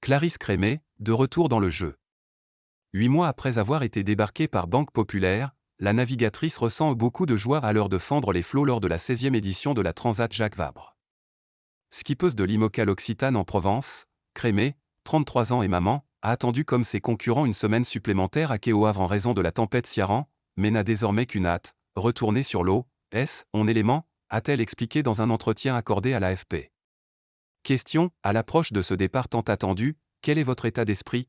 Clarisse Crémet, de retour dans le jeu. 8 mois après avoir été débarquée par Banque Populaire, la navigatrice ressent beaucoup de joie à l'heure de fendre les flots lors de la 16e édition de la Transat Jacques Vabre. Skippeuse de l'IMOCA l'Occitane en Provence, Crémet, 33 ans et maman, a attendu comme ses concurrents une semaine supplémentaire à quai au Havre en raison de la tempête Ciarán, mais n'a désormais qu'une hâte, retourner sur l'eau. Est-ce mon élément, a-t-elle expliqué dans un entretien accordé à l'AFP. Question, à l'approche de ce départ tant attendu, quel est votre état d'esprit?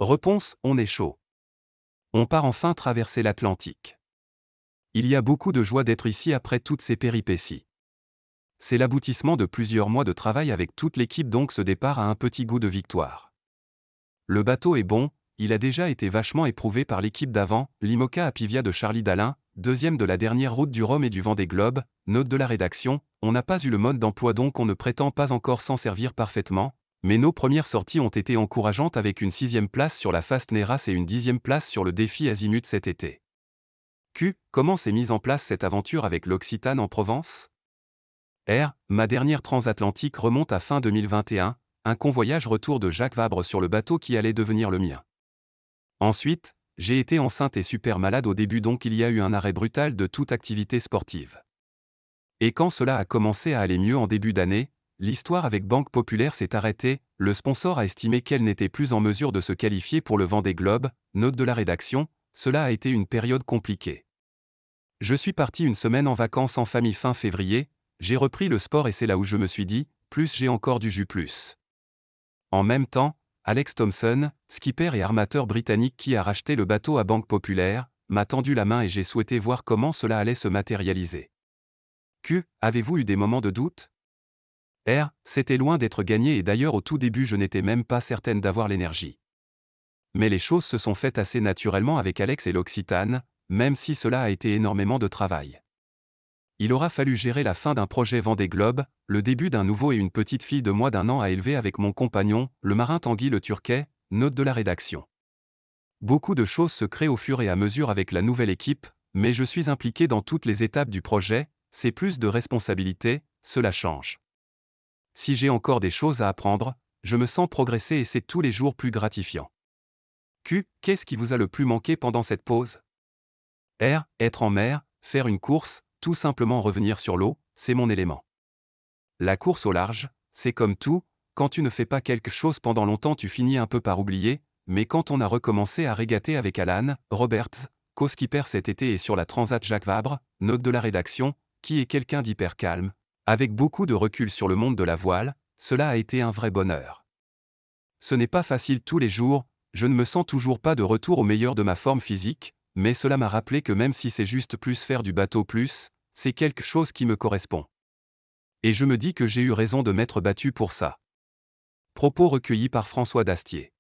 Réponse, on est chaud. On part enfin traverser l'Atlantique. Il y a beaucoup de joie d'être ici après toutes ces péripéties. C'est l'aboutissement de plusieurs mois de travail avec toute l'équipe, donc ce départ a un petit goût de victoire. Le bateau est bon, il a déjà été vachement éprouvé par l'équipe d'avant, l'IMOCA Apivia de Charlie Dalin, deuxième de la dernière route du Rhum et du Vendée Globe. Note de la rédaction, on n'a pas eu le mode d'emploi donc on ne prétend pas encore s'en servir parfaitement, mais nos premières sorties ont été encourageantes avec une 6e place sur la Fast Neras et une 10e place sur le défi Azimut cet été. Comment s'est mise en place cette aventure avec l'Occitane en Provence? Ma dernière transatlantique remonte à fin 2021, un convoyage retour de Jacques Vabre sur le bateau qui allait devenir le mien. Ensuite, j'ai été enceinte et super malade au début, donc il y a eu un arrêt brutal de toute activité sportive. Et quand cela a commencé à aller mieux en début d'année, l'histoire avec Banque Populaire s'est arrêtée, le sponsor a estimé qu'elle n'était plus en mesure de se qualifier pour le Vendée Globe. Note de la rédaction, cela a été une période compliquée. Je suis parti une semaine en vacances en famille fin février, j'ai repris le sport et c'est là où je me suis dit, plus j'ai encore du jus plus. En même temps, Alex Thompson, skipper et armateur britannique qui a racheté le bateau à Banque Populaire, m'a tendu la main et j'ai souhaité voir comment cela allait se matérialiser. Avez-vous eu des moments de doute? C'était loin d'être gagné et d'ailleurs au tout début je n'étais même pas certaine d'avoir l'énergie. Mais les choses se sont faites assez naturellement avec Alex et l'Occitane, même si cela a été énormément de travail. Il aura fallu gérer la fin d'un projet Vendée Globe, le début d'un nouveau et une petite fille de moins d'1 an à élever avec mon compagnon, le marin Tanguy Le Turquet. Note de la rédaction. Beaucoup de choses se créent au fur et à mesure avec la nouvelle équipe, mais je suis impliqué dans toutes les étapes du projet, c'est plus de responsabilité, cela change. Si j'ai encore des choses à apprendre, je me sens progresser et c'est tous les jours plus gratifiant. Qu'est-ce qui vous a le plus manqué pendant cette pause? Être en mer, faire une course, tout simplement revenir sur l'eau, c'est mon élément. La course au large, c'est comme tout, quand tu ne fais pas quelque chose pendant longtemps tu finis un peu par oublier, mais quand on a recommencé à régater avec Alan Roberts, co-skipper cet été et sur la Transat Jacques Vabre, note de la rédaction, qui est quelqu'un d'hyper calme, avec beaucoup de recul sur le monde de la voile, cela a été un vrai bonheur. Ce n'est pas facile tous les jours, je ne me sens toujours pas de retour au meilleur de ma forme physique, mais cela m'a rappelé que même si c'est juste plus faire du bateau plus, c'est quelque chose qui me correspond. Et je me dis que j'ai eu raison de m'être battu pour ça. Propos recueillis par François Dastier.